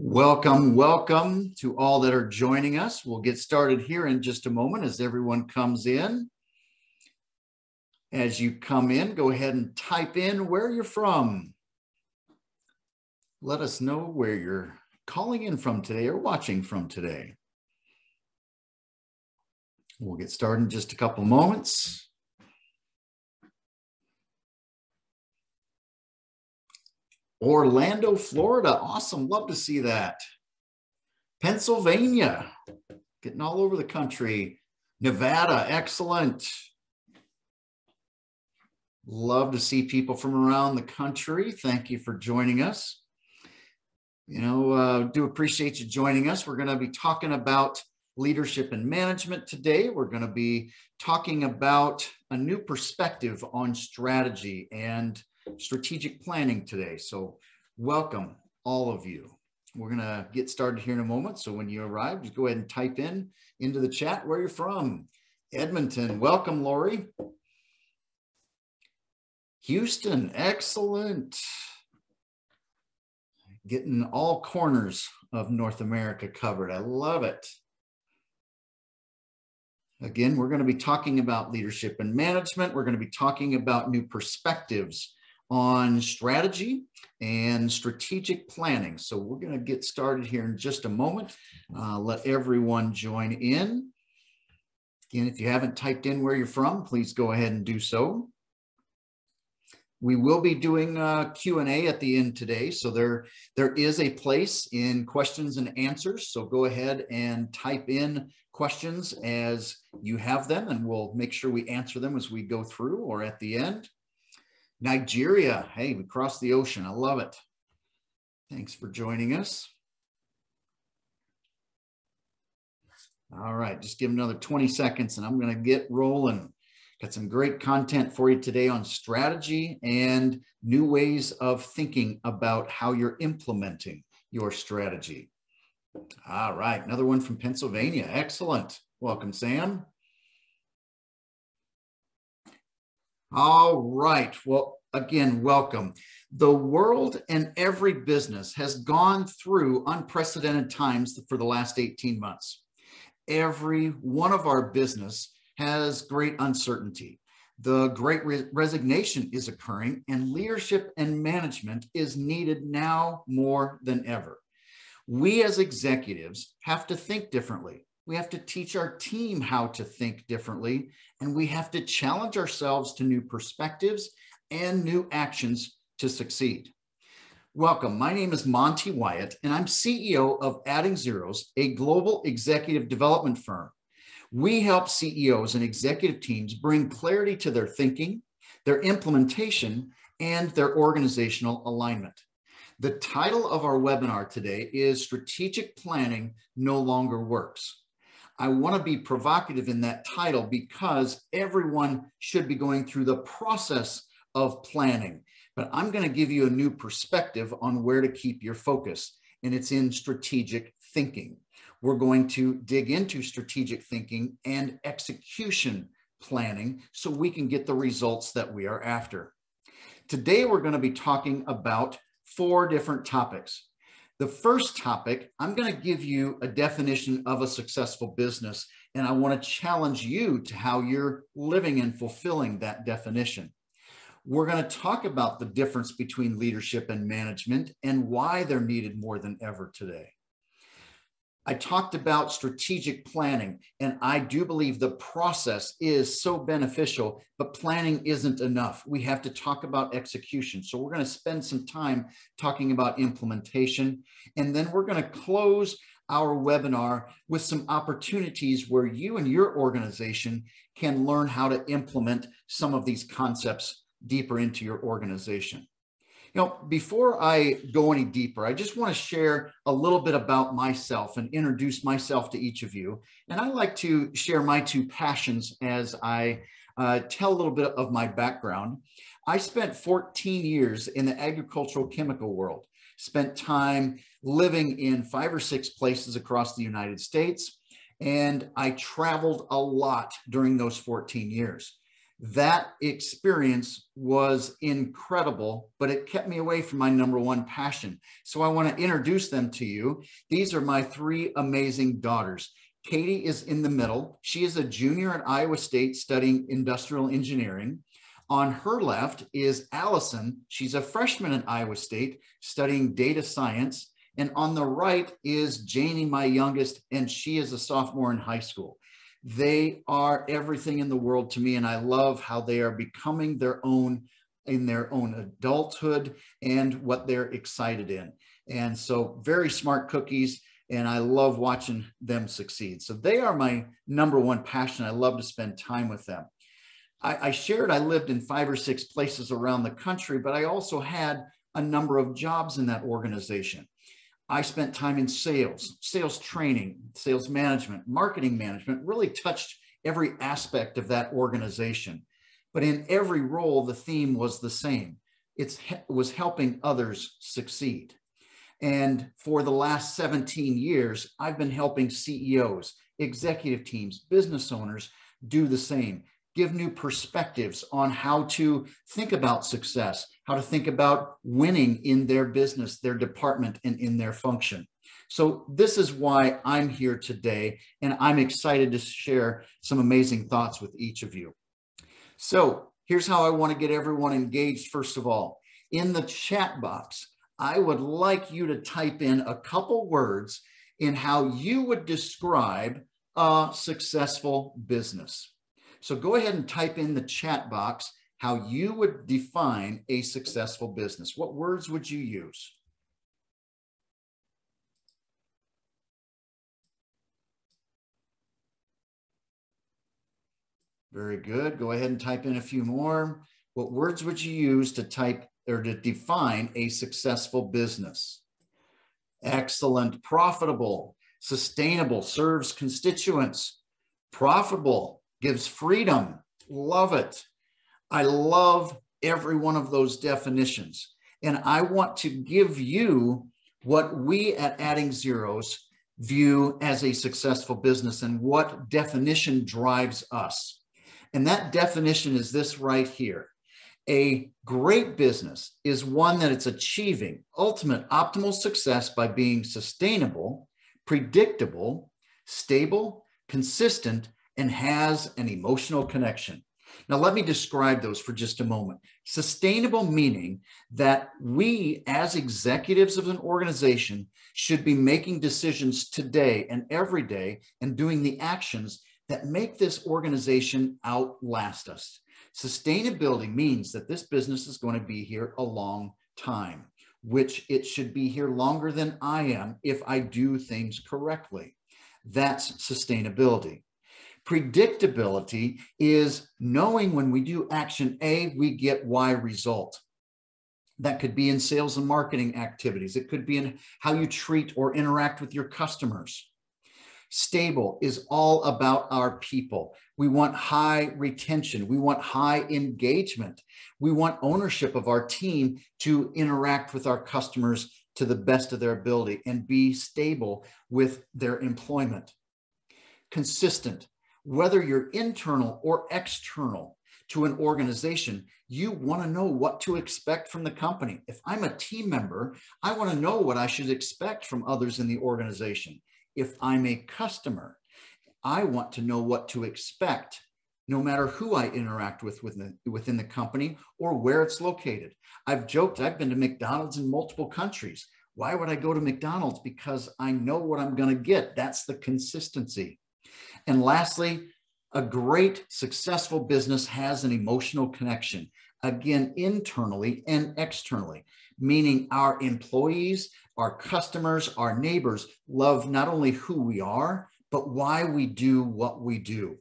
Welcome, welcome to all that are joining us. We'll get started here in just a moment as everyone comes in. As you come in, go ahead and type in where you're from. Let us know where you're calling in from today or watching from today. We'll get started in just a couple moments. Orlando, Florida. Awesome. Love to see that. Pennsylvania. Getting all over the country. Nevada. Excellent. Love to see people from around the country. Thank you for joining us. Do appreciate you joining us. We're going to be talking about leadership and management today. We're going to be talking about a new perspective on strategy and strategic planning today. So welcome all of you. We're going to get started here in a moment. So when you arrive, just go ahead and type in into the chat where you're from. Edmonton, welcome, Lori. Houston, excellent. Getting all corners of North America covered. I love it. Again, we're going to be talking about leadership and management. We're going to be talking about new perspectives on strategy and strategic planning. So we're going to get started here in just a moment. Let everyone join in. Again, if you haven't typed in where you're from, please go ahead and do so. We will be doing a Q&A at the end today. So there is a place in questions and answers. So go ahead and type in questions as you have them, and we'll make sure we answer them as we go through or at the end. Nigeria, hey, we crossed the ocean. I love it. Thanks for joining us. All right, just give another 20 seconds and I'm going to get rolling. Got some great content for you today on strategy and new ways of thinking about how you're implementing your strategy. All right, another one from Pennsylvania. Excellent. Welcome, Sam. All right. Well, again, welcome. The world and every business has gone through unprecedented times for the last 18 months. Every one of our business has great uncertainty. The great resignation is occurring, and leadership and management is needed now more than ever. We as executives have to think differently. We have to teach our team how to think differently, and we have to challenge ourselves to new perspectives and new actions to succeed. Welcome. My name is Monty Wyatt, and I'm CEO of Adding Zeros, a global executive development firm. We help CEOs and executive teams bring clarity to their thinking, their implementation, and their organizational alignment. The title of our webinar today is Strategic Planning No Longer Works. I want to be provocative in that title because everyone should be going through the process of planning, but I'm going to give you a new perspective on where to keep your focus, and it's in strategic thinking. We're going to dig into strategic thinking and execution planning so we can get the results that we are after. Today, we're going to be talking about 4 different topics. The first topic, I'm going to give you a definition of a successful business, and I want to challenge you to how you're living and fulfilling that definition. We're going to talk about the difference between leadership and management and why they're needed more than ever today. I talked about strategic planning, and I do believe the process is so beneficial, but planning isn't enough. We have to talk about execution. So we're going to spend some time talking about implementation, and then we're going to close our webinar with some opportunities where you and your organization can learn how to implement some of these concepts deeper into your organization. Before I go any deeper, I just want to share a little bit about myself and introduce myself to each of you. And I like to share my 2 passions as I tell a little bit of my background. I spent 14 years in the agricultural chemical world, spent time living in 5 or 6 places across the United States, and I traveled a lot during those 14 years. That experience was incredible, but it kept me away from my number one passion. So I want to introduce them to you. These are my three amazing daughters. Katie is in the middle. She is a junior at Iowa State studying industrial engineering. On her left is Allison. She's a freshman at Iowa State studying data science. And on the right is Janie, my youngest, and she is a sophomore in high school. They are everything in the world to me, and I love how they are becoming their own in their own adulthood and what they're excited in. And so very smart cookies, and I love watching them succeed. So they are my number one passion. I love to spend time with them. I shared I lived in 5 or 6 places around the country, but I also had a number of jobs in that organization. I spent time in sales, sales training, sales management, marketing management, really touched every aspect of that organization. But in every role, the theme was the same. It was helping others succeed. And for the last 17 years, I've been helping CEOs, executive teams, business owners do the same. Give new perspectives on how to think about success, how to think about winning in their business, their department, and in their function. So this is why I'm here today, and I'm excited to share some amazing thoughts with each of you. So here's how I want to get everyone engaged. First of all, in the chat box, I would like you to type in a couple words in how you would describe a successful business. So go ahead and type in the chat box how you would define a successful business. What words would you use? Very good. Go ahead and type in a few more. What words would you use to type or to define a successful business? Excellent. Profitable, sustainable, serves constituents. Profitable, gives freedom. Love it. I love every one of those definitions. And I want to give you what we at Adding Zeros view as a successful business and what definition drives us. And that definition is this right here. A great business is one that it's achieving ultimate optimal success by being sustainable, predictable, stable, consistent, and has an emotional connection. Now, let me describe those for just a moment. Sustainable meaning that we as executives of an organization should be making decisions today and every day and doing the actions that make this organization outlast us. Sustainability means that this business is going to be here a long time, which it should be here longer than I am if I do things correctly. That's sustainability. Predictability is knowing when we do action A, we get Y result. That could be in sales and marketing activities. It could be in how you treat or interact with your customers. Stable is all about our people. We want high retention. We want high engagement. We want ownership of our team to interact with our customers to the best of their ability and be stable with their employment. Consistent. Whether you're internal or external to an organization, you want to know what to expect from the company. If I'm a team member, I want to know what I should expect from others in the organization. If I'm a customer, I want to know what to expect, no matter who I interact with within the company or where it's located. I've joked, I've been to McDonald's in multiple countries. Why would I go to McDonald's? Because I know what I'm going to get. That's the consistency. And lastly, a great successful business has an emotional connection, again, internally and externally, meaning our employees, our customers, our neighbors love not only who we are, but why we do what we do.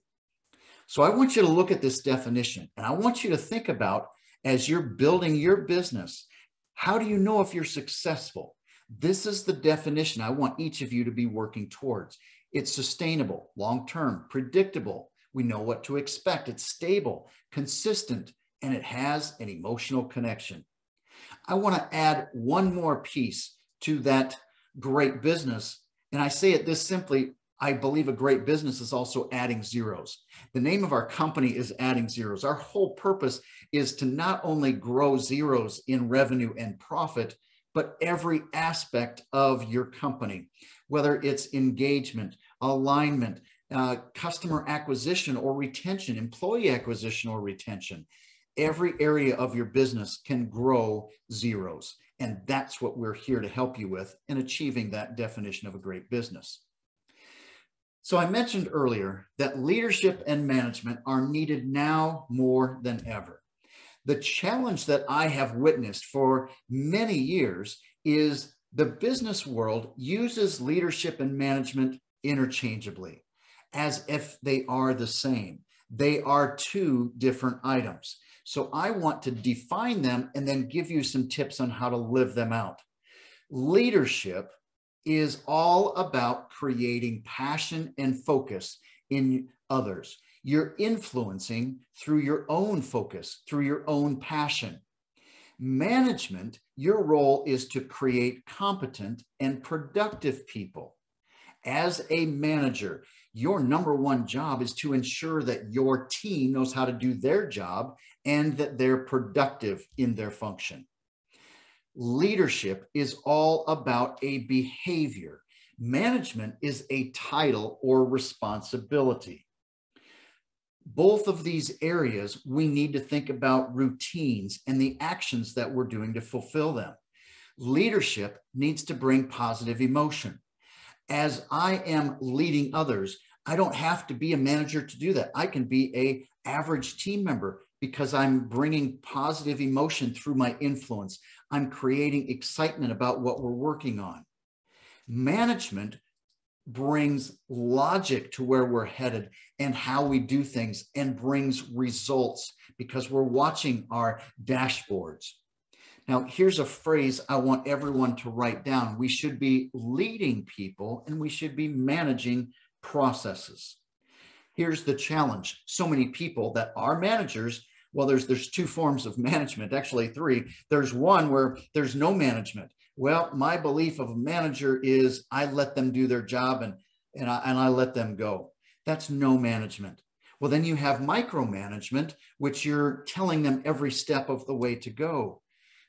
So I want you to look at this definition, and I want you to think about, as you're building your business, how do you know if you're successful? This is the definition I want each of you to be working towards. It's sustainable, long-term, predictable. We know what to expect. It's stable, consistent, and it has an emotional connection. I want to add one more piece to that great business. And I say it this simply, I believe a great business is also adding zeros. The name of our company is Adding Zeros. Our whole purpose is to not only grow zeros in revenue and profit, but every aspect of your company, whether it's engagement, alignment, customer acquisition or retention, employee acquisition or retention. Every area of your business can grow zeros. And that's what we're here to help you with in achieving that definition of a great business. So I mentioned earlier that leadership and management are needed now more than ever. The challenge that I have witnessed for many years is the business world uses leadership and management interchangeably, as if they are the same. They are two different items. So I want to define them and then give you some tips on how to live them out. Leadership is all about creating passion and focus in others. You're influencing through your own focus, through your own passion. Management, your role is to create competent and productive people. As a manager, your number one job is to ensure that your team knows how to do their job and that they're productive in their function. Leadership is all about a behavior. Management is a title or responsibility. Both of these areas, we need to think about routines and the actions that we're doing to fulfill them. Leadership needs to bring positive emotion. As I am leading others, I don't have to be a manager to do that. I can be an average team member because I'm bringing positive emotion through my influence. I'm creating excitement about what we're working on. Management brings logic to where we're headed and how we do things and brings results because we're watching our dashboards. Now, here's a phrase I want everyone to write down. We should be leading people and we should be managing processes. Here's the challenge. So many people that are managers, well, there's two forms of management, actually three. There's one where there's no management. Well, my belief of a manager is I let them do their job and I let them go. That's no management. Well, then you have micromanagement, which you're telling them every step of the way to go.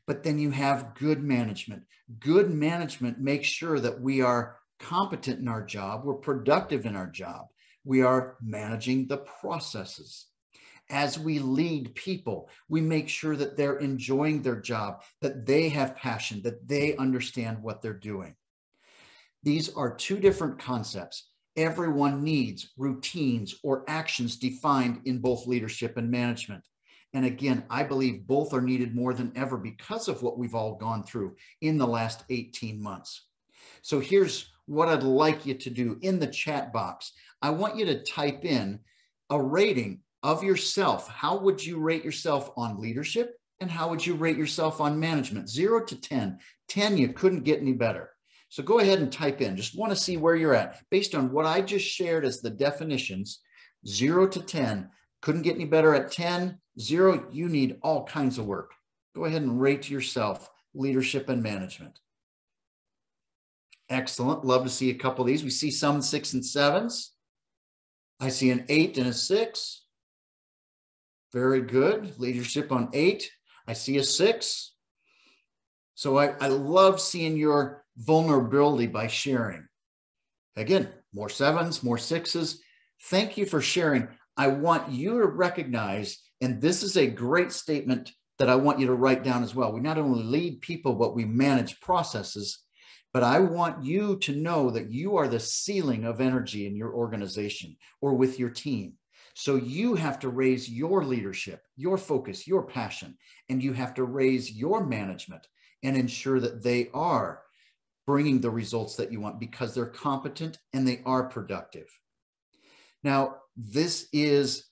But then you have good management. Good management makes sure that we are competent in our job, we're productive in our job, we are managing the processes. As we lead people, we make sure that they're enjoying their job, that they have passion, that they understand what they're doing. These are two different concepts. Everyone needs routines or actions defined in both leadership and management. And again, I believe both are needed more than ever because of what we've all gone through in the last 18 months. So here's what I'd like you to do in the chat box. I want you to type in a rating of yourself. How would you rate yourself on leadership? And how would you rate yourself on management? 0 to 10. 10, you couldn't get any better. So go ahead and type in. Just want to see where you're at. Based on what I just shared as the definitions, 0 to 10. Couldn't get any better at 10. 0, you need all kinds of work. Go ahead and rate yourself, leadership and management. Excellent. Love to see a couple of these. We see some 6 and 7s. I see an 8 and a 6. Very good. Leadership on 8. I see a 6. So I love seeing your vulnerability by sharing. Again, more 7s, more 6s. Thank you for sharing. I want you to recognize, and this is a great statement that I want you to write down as well. We not only lead people, but we manage processes. But I want you to know that you are the ceiling of energy in your organization or with your team. So you have to raise your leadership, your focus, your passion, and you have to raise your management and ensure that they are bringing the results that you want because they're competent and they are productive. Now, this is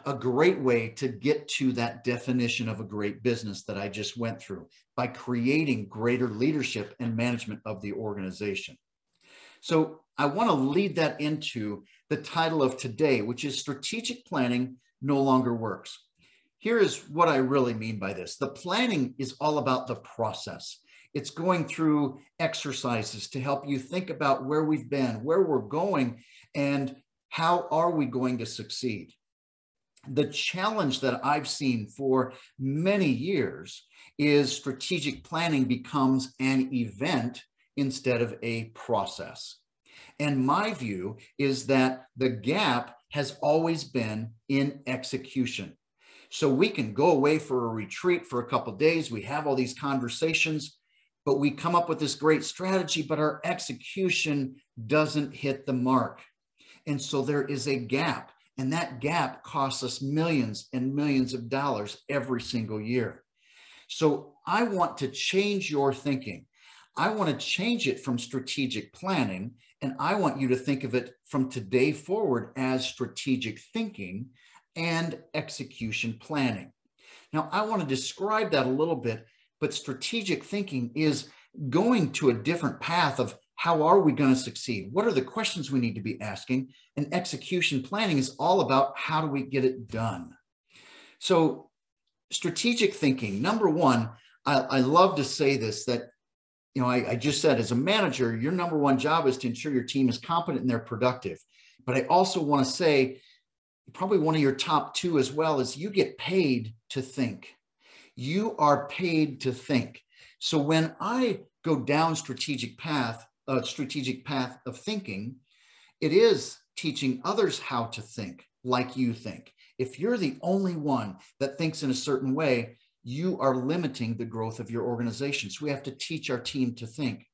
a great way to get to that definition of a great business that I just went through by creating greater leadership and management of the organization. So I want to lead that into the title of today, which is Strategic Planning No Longer Works. Here is what I really mean by this. The planning is all about the process. It's going through exercises to help you think about where we've been, where we're going, and how are we going to succeed. The challenge that I've seen for many years is strategic planning becomes an event instead of a process. And my view is that the gap has always been in execution. So we can go away for a retreat for a couple of days. We have all these conversations, but we come up with this great strategy, but our execution doesn't hit the mark. And so there is a gap, and that gap costs us millions and millions of dollars every single year. So I want to change your thinking. I want to change it from strategic planning, and I want you to think of it from today forward as strategic thinking and execution planning. Now, I want to describe that a little bit, but strategic thinking is going to a different path of how are we going to succeed? What are the questions we need to be asking? And execution planning is all about how do we get it done? So strategic thinking, number one, I love to say this, that I just said, as a manager, your number one job is to ensure your team is competent and they're productive. But I also want to say, probably one of your top two as well, is you get paid to think. You are paid to think. So when I go down strategic path of thinking, it is teaching others how to think like you think. If you're the only one that thinks in a certain way, you are limiting the growth of your organization. So we have to teach our team to think.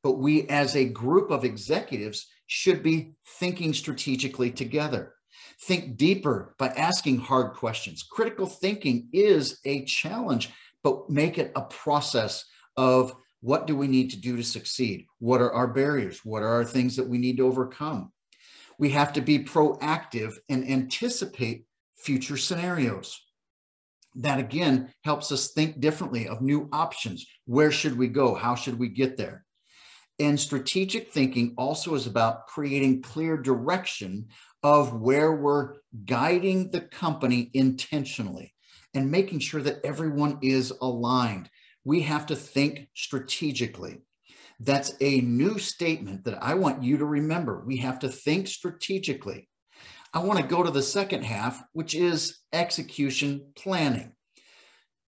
But we, as a group of executives, should be thinking strategically together. Think deeper by asking hard questions. Critical thinking is a challenge, but make it a process of what do we need to do to succeed? What are our barriers? What are our things that we need to overcome? We have to be proactive and anticipate future scenarios. That again helps us think differently of new options. Where should we go? How should we get there? And strategic thinking also is about creating clear direction of where we're guiding the company intentionally and making sure that everyone is aligned. We have to think strategically. That's a new statement that I want you to remember. We have to think strategically. I want to go to the second half, which is execution planning.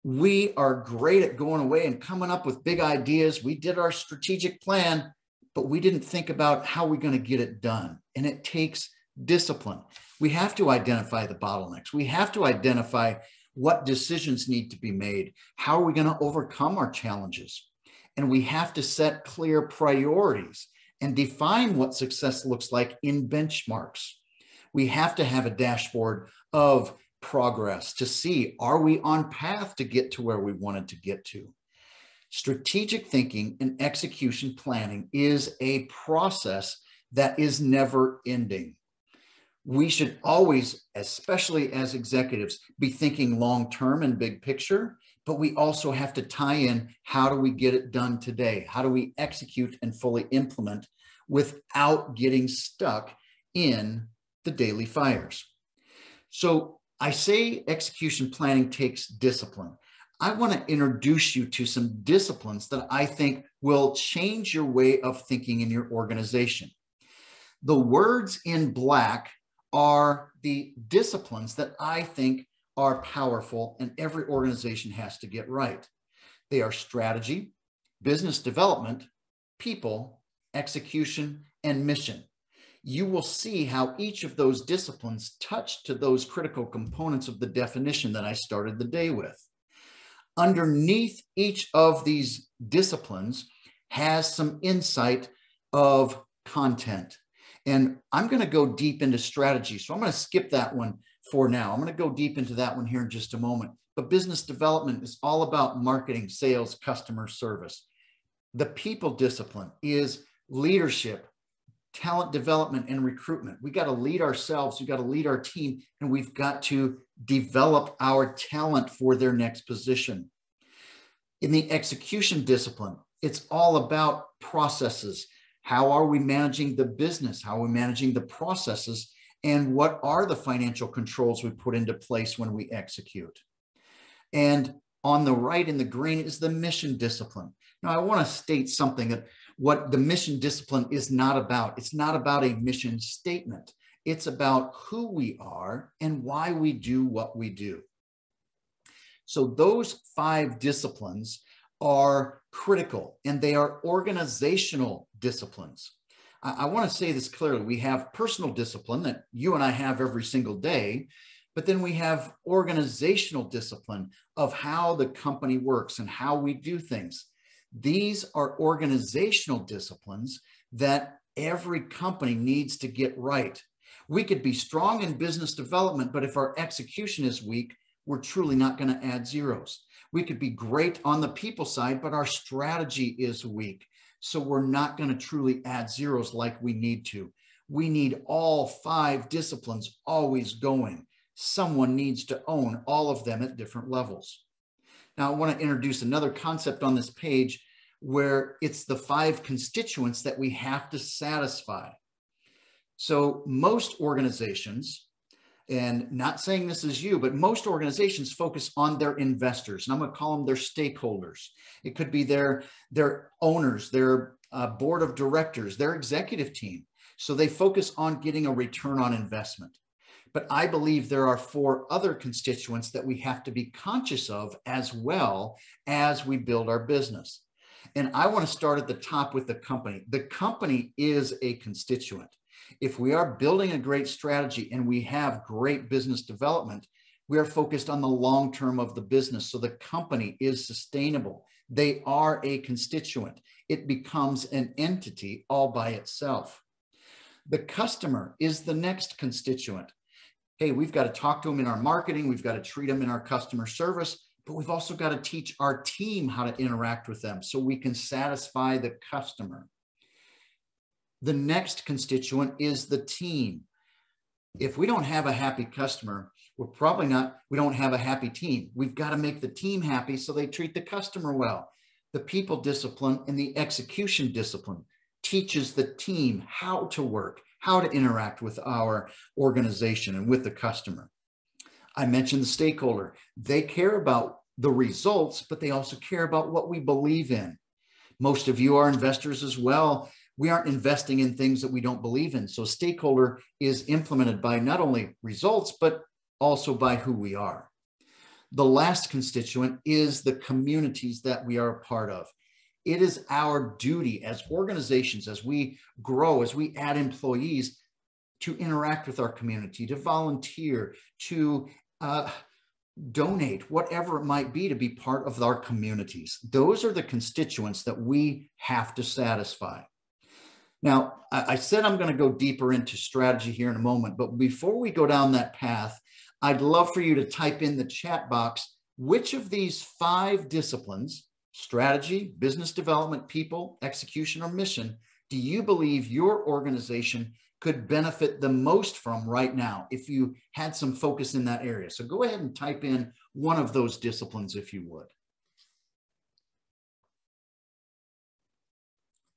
We are great at going away and coming up with big ideas. We did our strategic plan, but we didn't think about how we're going to get it done. And it takes discipline. We have to identify the bottlenecks. We have to identify what decisions need to be made. How are we going to overcome our challenges? And we have to set clear priorities and define what success looks like in benchmarks. We have to have a dashboard of progress to see, are we on path to get to where we wanted to get to? Strategic thinking and execution planning is a process that is never ending. We should always, especially as executives, be thinking long-term and big picture, but we also have to tie in, how do we get it done today? How do we execute and fully implement without getting stuck in the daily fires? So I say execution planning takes discipline. I want to introduce you to some disciplines that I think will change your way of thinking in your organization. The words in black are the disciplines that I think are powerful and every organization has to get right. They are strategy, business development, people, execution, and mission. You will see how each of those disciplines touch to those critical components of the definition that I started the day with. Underneath each of these disciplines has some insight of content. And I'm going to go deep into strategy. So I'm going to skip that one for now. I'm going to go deep into that one here in just a moment. But business development is all about marketing, sales, customer service. The people discipline is leadership, talent development, and recruitment. We got to lead ourselves. We got to lead our team, and we've got to develop our talent for their next position. In the execution discipline, it's all about processes. How are we managing the business? How are we managing the processes? And what are the financial controls we put into place when we execute? And on the right in the green is the mission discipline. Now, I want to state something that what the mission discipline is not about. It's not about a mission statement. It's about who we are and why we do what we do. So those 5 disciplines are critical, and they are organizational disciplines. I want to say this clearly. We have personal discipline that you and I have every single day, but then we have organizational discipline of how the company works and how we do things. These are organizational disciplines that every company needs to get right. We could be strong in business development, but if our execution is weak, we're truly not going to add zeros. We could be great on the people side, but our strategy is weak. So we're not going to truly add zeros like we need to. We need all 5 disciplines always going. Someone needs to own all of them at different levels. Now, I want to introduce another concept on this page where it's the 5 constituents that we have to satisfy. So most organizations, and not saying this is you, but most organizations focus on their investors, and I'm going to call them their stakeholders. It could be their owners, their board of directors, their executive team. So they focus on getting a return on investment. But I believe there are 4 other constituents that we have to be conscious of as well as we build our business. And I want to start at the top with the company. The company is a constituent. If we are building a great strategy and we have great business development, we are focused on the long term of the business. So the company is sustainable. They are a constituent. It becomes an entity all by itself. The customer is the next constituent. Hey, we've got to talk to them in our marketing. We've got to treat them in our customer service, but we've also got to teach our team how to interact with them so we can satisfy the customer. The next constituent is the team. If we don't have a happy customer, we don't have a happy team. We've got to make the team happy so they treat the customer well. The people discipline and the execution discipline teaches the team how to work, how to interact with our organization and with the customer. I mentioned the stakeholder. They care about the results, but they also care about what we believe in. Most of you are investors as well. We aren't investing in things that we don't believe in. So stakeholder is implemented by not only results, but also by who we are. The last constituent is the communities that we are a part of. It is our duty as organizations, as we grow, as we add employees, to interact with our community, to volunteer, to donate, whatever it might be, to be part of our communities. Those are the constituents that we have to satisfy. Now, I said I'm going to go deeper into strategy here in a moment, but before we go down that path, I'd love for you to type in the chat box, which of these 5 disciplines, strategy, business development, people, execution, or mission, do you believe your organization could benefit the most from right now if you had some focus in that area? So go ahead and type in one of those disciplines if you would.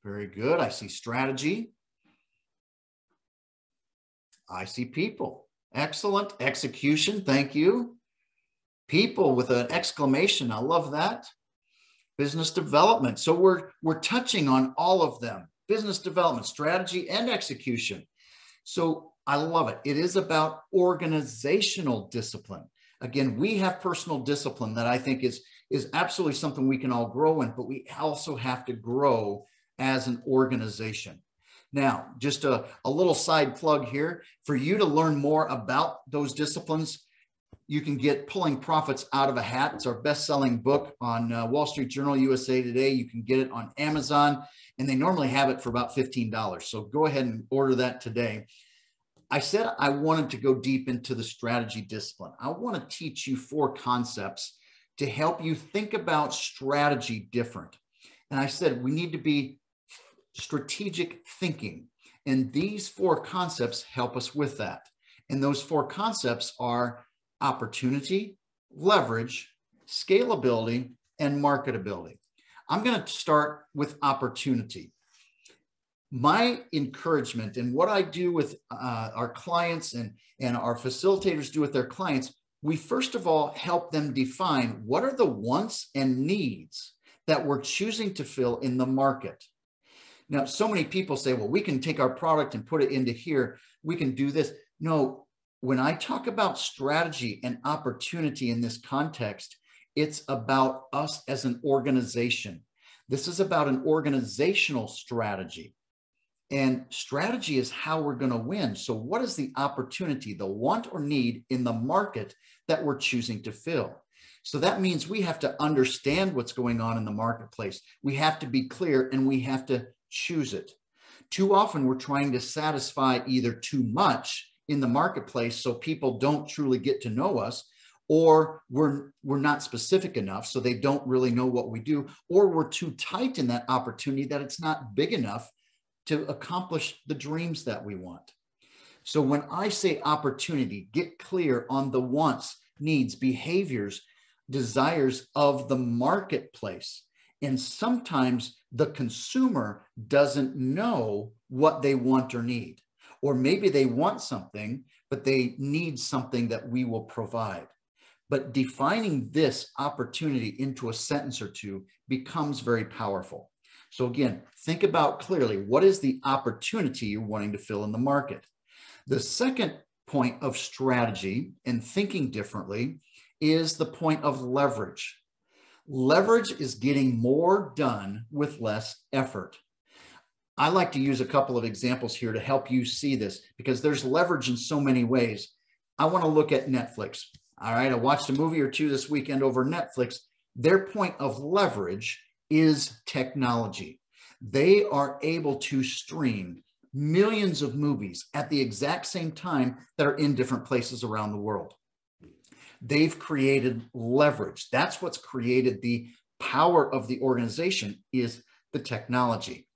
Very good. I see strategy. I see people. Excellent. Execution. Thank you. People with an exclamation. I love that. Business development. So we're touching on all of them. Business development, strategy, and execution. So I love it. It is about organizational discipline. Again, we have personal discipline that I think is absolutely something we can all grow in, but we also have to grow as an organization. Now, just a little side plug here. For you to learn more about those disciplines, you can get Pulling Profits Out of a Hat. It's our best-selling book on Wall Street Journal, USA Today. You can get it on Amazon, and they normally have it for about $15. So go ahead and order that today. I said I wanted to go deep into the strategy discipline. I want to teach you 4 concepts to help you think about strategy different. And I said we need to be strategic thinking. And these 4 concepts help us with that. And those 4 concepts are opportunity, leverage, scalability, and marketability. I'm going to start with opportunity. My encouragement and what I do with our clients and our facilitators do with their clients, we first of all help them define what are the wants and needs that we're choosing to fill in the market. Now, so many people say, well, we can take our product and put it into here. We can do this. No, when I talk about strategy and opportunity in this context, it's about us as an organization. This is about an organizational strategy. And strategy is how we're going to win. So what is the opportunity, the want or need in the market that we're choosing to fill? So that means we have to understand what's going on in the marketplace. We have to be clear and we have to choose it. Too often we're trying to satisfy either too much in the marketplace so people don't truly get to know us, or we're not specific enough so they don't really know what we do, or we're too tight in that opportunity that it's not big enough to accomplish the dreams that we want. So when I say opportunity, get clear on the wants, needs, behaviors, desires of the marketplace. And sometimes the consumer doesn't know what they want or need, or maybe they want something, but they need something that we will provide. But defining this opportunity into a sentence or two becomes very powerful. So again, think about clearly, what is the opportunity you're wanting to fill in the market? The second point of strategy and thinking differently is the point of leverage. Leverage is getting more done with less effort. I like to use a couple of examples here to help you see this, because there's leverage in so many ways. I want to look at Netflix. All right, I watched a movie or two this weekend over Netflix. Their point of leverage is technology. They are able to stream millions of movies at the exact same time that are in different places around the world. They've created leverage. That's what's created the power of the organization, is the technology.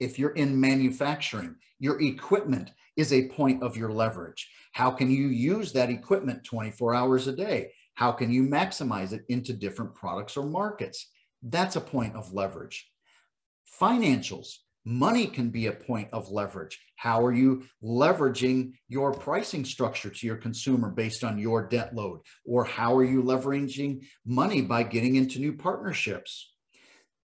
If you're in manufacturing, your equipment is a point of your leverage. How can you use that equipment 24 hours a day? How can you maximize it into different products or markets? That's a point of leverage. Financials, money can be a point of leverage. How are you leveraging your pricing structure to your consumer based on your debt load? Or how are you leveraging money by getting into new partnerships?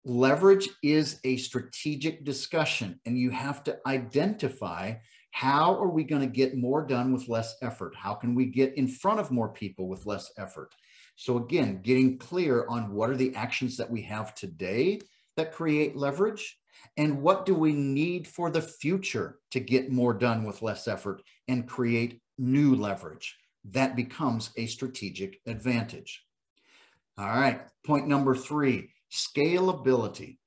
Leverage is a strategic discussion, and you have to identify, how are we going to get more done with less effort? How can we get in front of more people with less effort? So again, getting clear on what are the actions that we have today that create leverage, and what do we need for the future to get more done with less effort and create new leverage. That becomes a strategic advantage. All right, point number 3, scalability.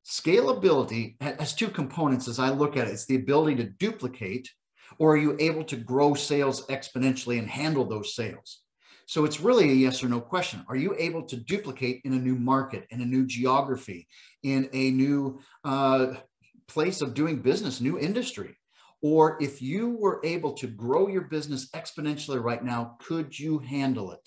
Scalability has two components as I look at it. It's the ability to duplicate, or are you able to grow sales exponentially and handle those sales? So it's really a yes or no question. Are you able to duplicate in a new market, in a new geography, in a new place of doing business, new industry? Or if you were able to grow your business exponentially right now, could you handle it?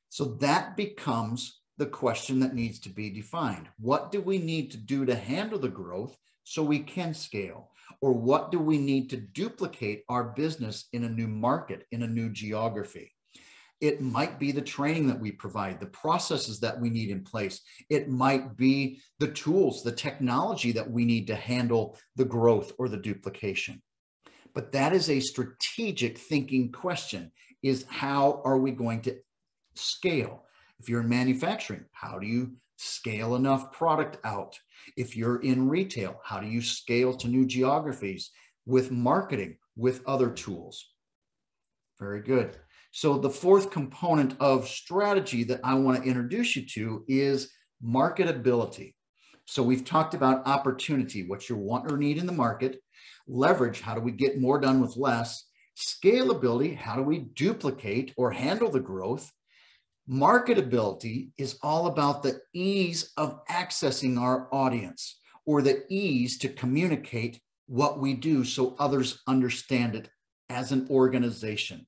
So that becomes the question that needs to be defined. What do we need to do to handle the growth so we can scale? Or what do we need to duplicate our business in a new market, in a new geography? It might be the training that we provide, the processes that we need in place. It might be the tools, the technology that we need to handle the growth or the duplication. But that is a strategic thinking question, is how are we going to scale? If you're in manufacturing, how do you scale enough product out? If you're in retail, how do you scale to new geographies? With marketing, with other tools. Very good. So the fourth component of strategy that I want to introduce you to is marketability. So we've talked about opportunity, what you want or need in the market. Leverage, how do we get more done with less? Scalability, how do we duplicate or handle the growth? Marketability is all about the ease of accessing our audience, or the ease to communicate what we do so others understand it as an organization.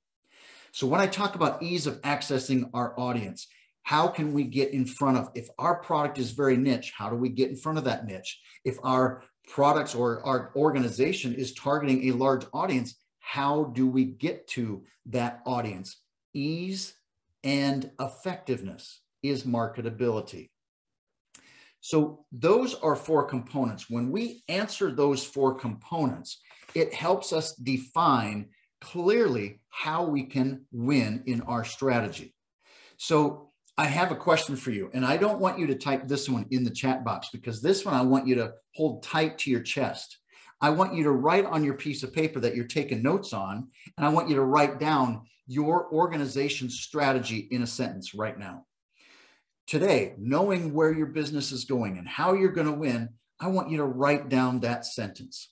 So when I talk about ease of accessing our audience, how can we get in front of, if our product is very niche, how do we get in front of that niche? If our products or our organization is targeting a large audience, how do we get to that audience? Ease and effectiveness is marketability. So those are four components. When we answer those four components, it helps us define clearly how we can win in our strategy. So I have a question for you, and I don't want you to type this one in the chat box, because this one I want you to hold tight to your chest. I want you to write on your piece of paper that you're taking notes on, and I want you to write down your organization's strategy in a sentence right now. Today, knowing where your business is going and how you're going to win, I want you to write down that sentence.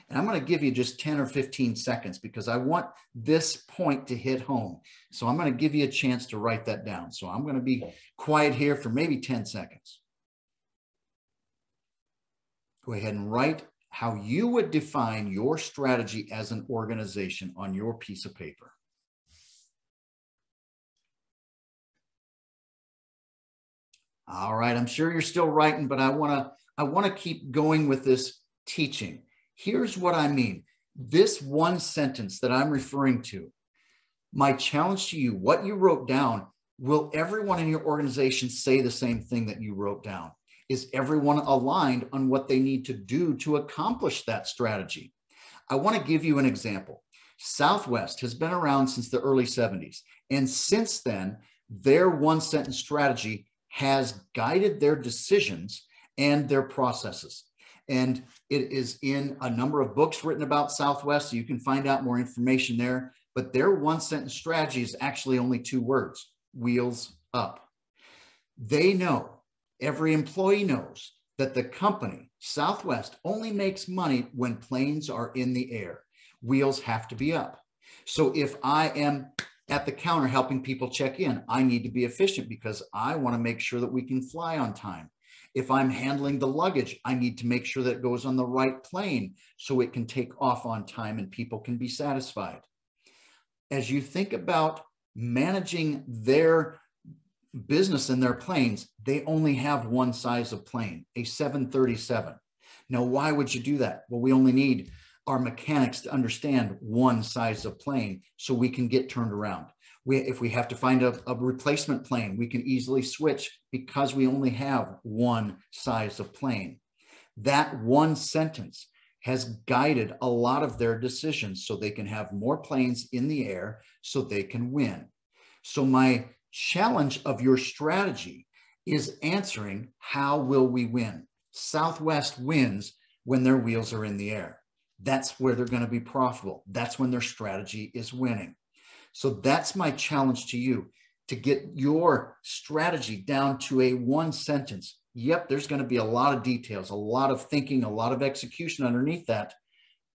And I'm going to give you just 10 or 15 seconds because I want this point to hit home. So I'm going to give you a chance to write that down. So I'm going to be quiet here for maybe 10 seconds. Go ahead and write how you would define your strategy as an organization on your piece of paper. All right, I'm sure you're still writing, but I want to keep going with this teaching. Here's what I mean. This one sentence that I'm referring to, my challenge to you, what you wrote down, will everyone in your organization say the same thing that you wrote down? Is everyone aligned on what they need to do to accomplish that strategy? I want to give you an example. Southwest has been around since the early 70s. And since then, their one sentence strategy has guided their decisions and their processes. And it is in a number of books written about Southwest, so you can find out more information there. But their one sentence strategy is actually only two words: wheels up. They know, every employee knows, that the company, Southwest, only makes money when planes are in the air. Wheels have to be up. So if I am at the counter helping people check in, I need to be efficient because I want to make sure that we can fly on time. If I'm handling the luggage, I need to make sure that it goes on the right plane so it can take off on time and people can be satisfied. As you think about managing their business and their planes, they only have one size of plane, a 737. Now, why would you do that? Well, we only need our mechanics to understand one size of plane so we can get turned around. If we have to find a replacement plane, we can easily switch because we only have one size of plane. That one sentence has guided a lot of their decisions so they can have more planes in the air so they can win. So my challenge of your strategy is answering, how will we win? Southwest wins when their wheels are in the air. That's where they're going to be profitable. That's when their strategy is winning. So that's my challenge to you, to get your strategy down to a one sentence. Yep, there's going to be a lot of details, a lot of thinking, a lot of execution underneath that.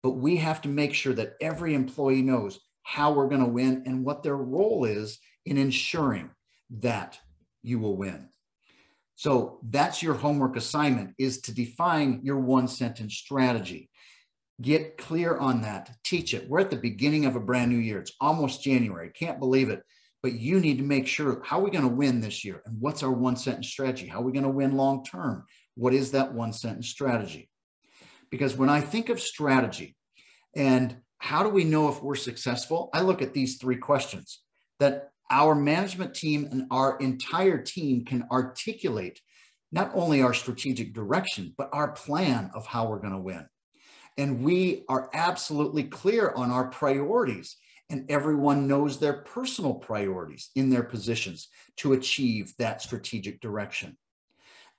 But we have to make sure that every employee knows how we're going to win and what their role is in ensuring that you will win. So that's your homework assignment, is to define your one sentence strategy. Get clear on that. Teach it. We're at the beginning of a brand new year. It's almost January. Can't believe it. But you need to make sure, how are we going to win this year? And what's our one sentence strategy? How are we going to win long term? What is that one sentence strategy? Because when I think of strategy and how do we know if we're successful, I look at these three questions that our management team and our entire team can articulate, not only our strategic direction, but our plan of how we're going to win. And we are absolutely clear on our priorities, and everyone knows their personal priorities in their positions to achieve that strategic direction.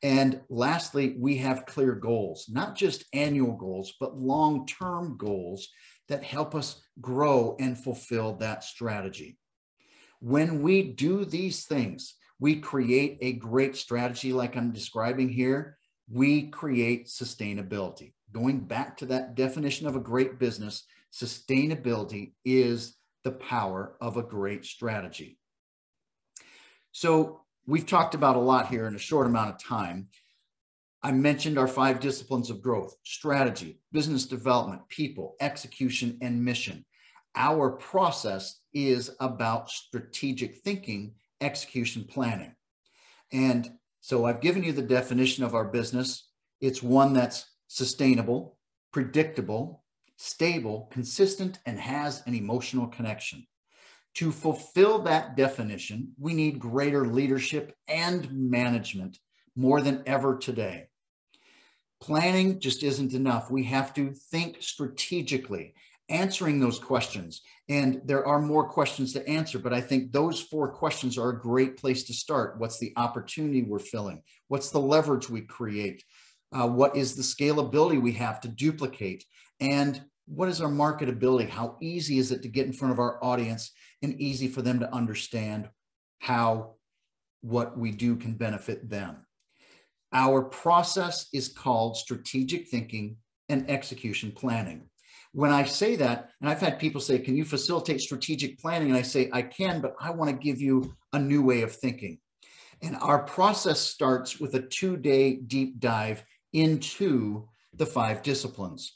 And lastly, we have clear goals, not just annual goals, but long-term goals that help us grow and fulfill that strategy. When we do these things, we create a great strategy like I'm describing here. We create sustainability. Going back to that definition of a great business, sustainability is the power of a great strategy. So we've talked about a lot here in a short amount of time. I mentioned our 5 disciplines of growth: strategy, business development, people, execution, and mission. Our process is about strategic thinking, execution, planning. And so I've given you the definition of our business. It's one that's sustainable, predictable, stable, consistent, and has an emotional connection. To fulfill that definition, we need greater leadership and management more than ever today. Planning just isn't enough. We have to think strategically, answering those questions. And there are more questions to answer, but I think those 4 questions are a great place to start. What's the opportunity we're filling? What's the leverage we create? What is the scalability we have to duplicate? And what is our marketability? How easy is it to get in front of our audience and easy for them to understand how what we do can benefit them? Our process is called strategic thinking and execution planning. When I say that, and I've had people say, can you facilitate strategic planning? And I say, I can, but I want to give you a new way of thinking. And our process starts with a 2-day deep dive into the 5 disciplines.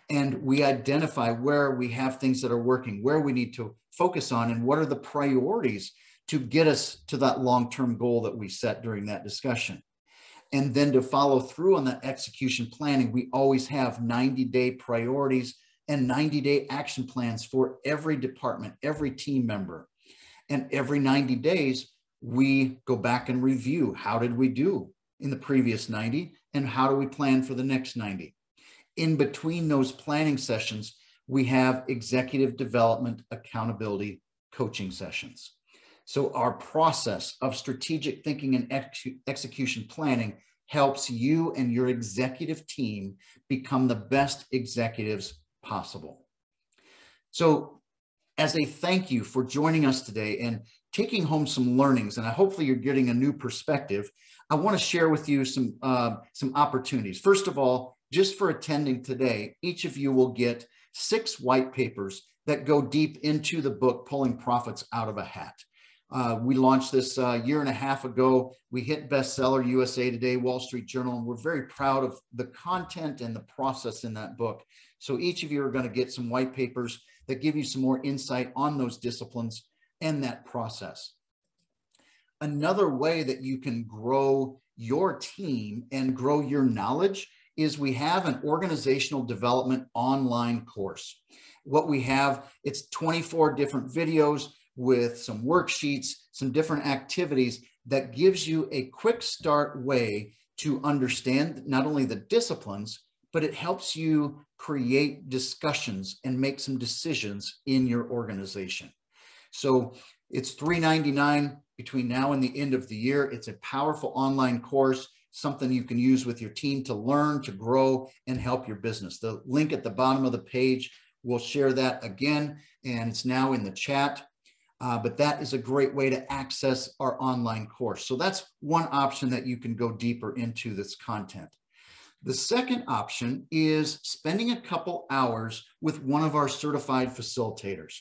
And we identify where we have things that are working, where we need to focus on, and what are the priorities to get us to that long-term goal that we set during that discussion. And then to follow through on that execution planning, we always have 90-day priorities and 90-day action plans for every department, every team member. And every 90 days, we go back and review. How did we do in the previous 90? And how do we plan for the next 90? In between those planning sessions, we have executive development, accountability, coaching sessions. So our process of strategic thinking and execution planning helps you and your executive team become the best executives possible. So as a thank you for joining us today and taking home some learnings, and hopefully you're getting a new perspective, I want to share with you some opportunities. First of all, just for attending today, each of you will get 6 white papers that go deep into the book, Pulling Profits Out of a Hat. We launched this a year and a half ago. We hit bestseller, USA Today, Wall Street Journal, and we're very proud of the content and the process in that book. So each of you are going to get some white papers that give you some more insight on those disciplines and that process. Another way that you can grow your team and grow your knowledge is we have an organizational development online course. What we have, it's 24 different videos with some worksheets, some different activities that gives you a quick start way to understand not only the disciplines, but it helps you create discussions and make some decisions in your organization. So it's $3.99 between now and the end of the year. It's a powerful online course, something you can use with your team to learn, to grow, and help your business. The link at the bottom of the page, we'll share that again, and it's now in the chat. But that is a great way to access our online course. So that's one option that you can go deeper into this content. The second option is spending a couple hours with one of our certified facilitators.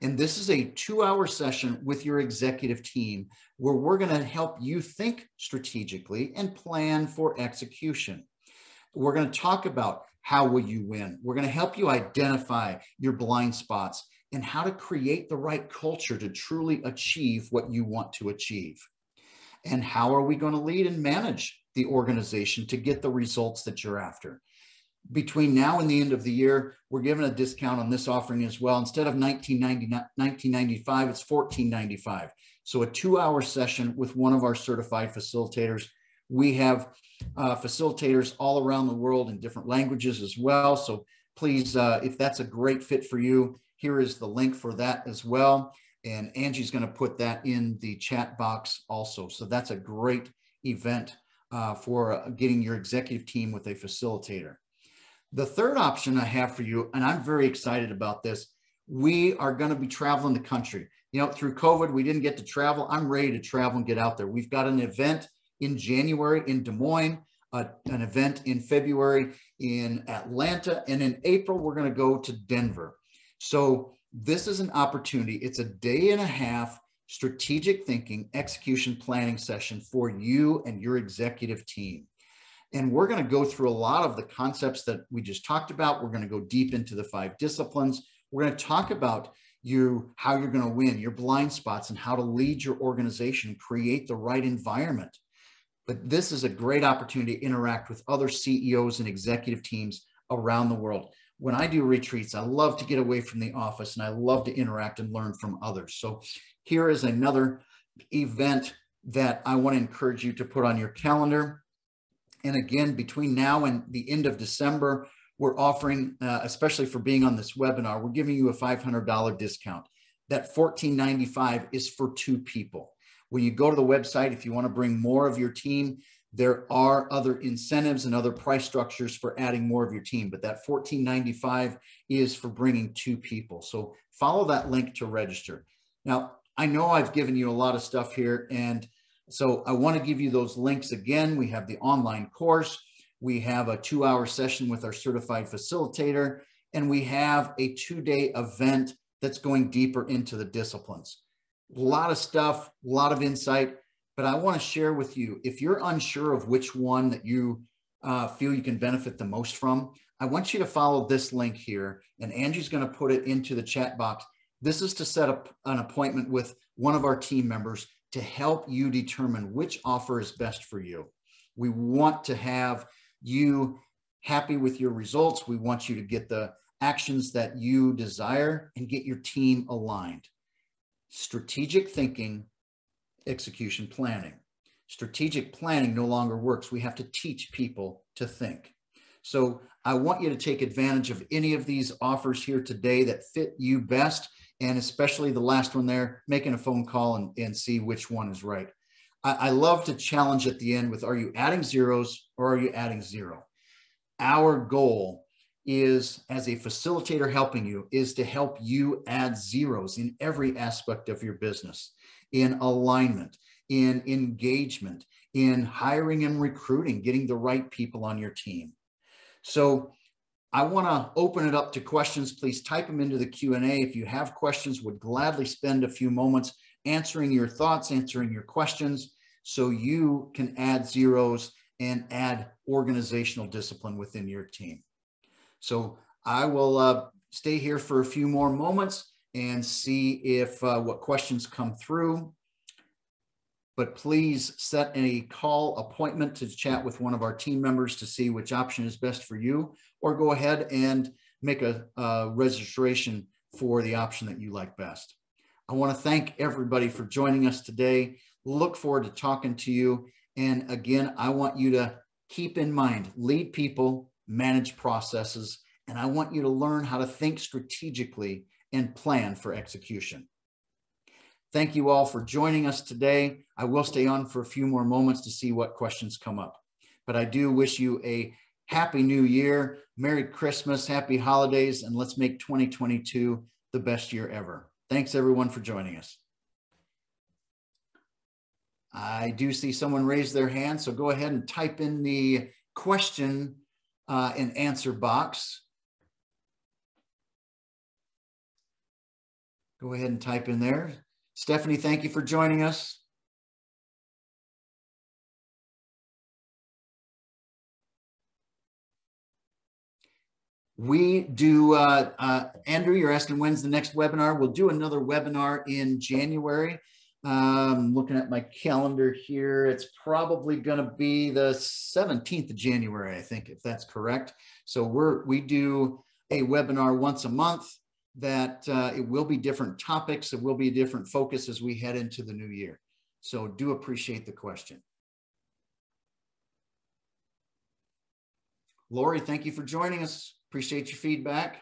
And this is a 2-hour session with your executive team where we're going to help you think strategically and plan for execution. We're going to talk about how will you win. We're going to help you identify your blind spots and how to create the right culture to truly achieve what you want to achieve. And how are we going to lead and manage the organization to get the results that you're after? Between now and the end of the year, we're giving a discount on this offering as well. Instead of $19.95, it's $14.95. So a 2-hour session with one of our certified facilitators. We have facilitators all around the world in different languages as well. So please, if that's a great fit for you, here is the link for that as well. And Angie's going to put that in the chat box also. So that's a great event for getting your executive team with a facilitator. The third option I have for you, and I'm very excited about this, we are going to be traveling the country. You know, through COVID, we didn't get to travel. I'm ready to travel and get out there. We've got an event in January in Des Moines, an event in February in Atlanta, and in April, we're going to go to Denver. So this is an opportunity. It's a 1.5-day strategic thinking, execution planning session for you and your executive team. And we're going to go through a lot of the concepts that we just talked about. We're going to go deep into the 5 disciplines. We're going to talk about how you're going to win, your blind spots, and how to lead your organization and create the right environment. But this is a great opportunity to interact with other CEOs and executive teams around the world. When I do retreats, I love to get away from the office and I love to interact and learn from others. So here is another event that I want to encourage you to put on your calendar. And again, between now and the end of December, we're offering, especially for being on this webinar, we're giving you a $500 discount. That $1,495 is for 2 people. When you go to the website, if you want to bring more of your team, there are other incentives and other price structures for adding more of your team, but that $1,495 is for bringing 2 people. So follow that link to register. Now, I know I've given you a lot of stuff here, and so I want to give you those links again. We have the online course, we have a 2-hour session with our certified facilitator, and we have a 2-day event that's going deeper into the disciplines. A lot of stuff, a lot of insight, but I want to share with you, if you're unsure of which one that you feel you can benefit the most from, I want you to follow this link here, and Angie's going to put it into the chat box. This is to set up an appointment with one of our team members to help you determine which offer is best for you. We want to have you happy with your results. We want you to get the actions that you desire and get your team aligned. Strategic thinking, execution planning. Strategic planning no longer works. We have to teach people to think. So I want you to take advantage of any of these offers here today that fit you best, and especially the last one there, making a phone call and see which one is right. I love to challenge at the end with, are you adding zeros or are you adding 0? Our goal is, as a facilitator helping you, is to help you add zeros in every aspect of your business, in alignment, in engagement, in hiring and recruiting, getting the right people on your team. So I want to open it up to questions. Please type them into the Q&A. If you have questions, would gladly spend a few moments answering your thoughts, answering your questions, so you can add zeros and add organizational discipline within your team. So I will stay here for a few more moments and see if what questions come through. But please set a call appointment to chat with one of our team members to see which option is best for you, or go ahead and make a registration for the option that you like best. I want to thank everybody for joining us today. Look forward to talking to you. And again, I want you to keep in mind, lead people, manage processes, and I want you to learn how to think strategically and plan for execution. Thank you all for joining us today. I will stay on for a few more moments to see what questions come up. But I do wish you a happy new year, Merry Christmas, happy holidays, and let's make 2022 the best year ever. Thanks everyone for joining us. I do see someone raise their hand, so go ahead and type in the question and answer box. Go ahead and type in there. Stephanie, thank you for joining us. We do, Andrew, you're asking when's the next webinar? We'll do another webinar in January. Looking at my calendar here, it's probably going to be the 17th of January, I think, if that's correct. So we do a webinar once a month that it will be different topics. It will be a different focus as we head into the new year. So do appreciate the question. Lori, thank you for joining us. Appreciate your feedback.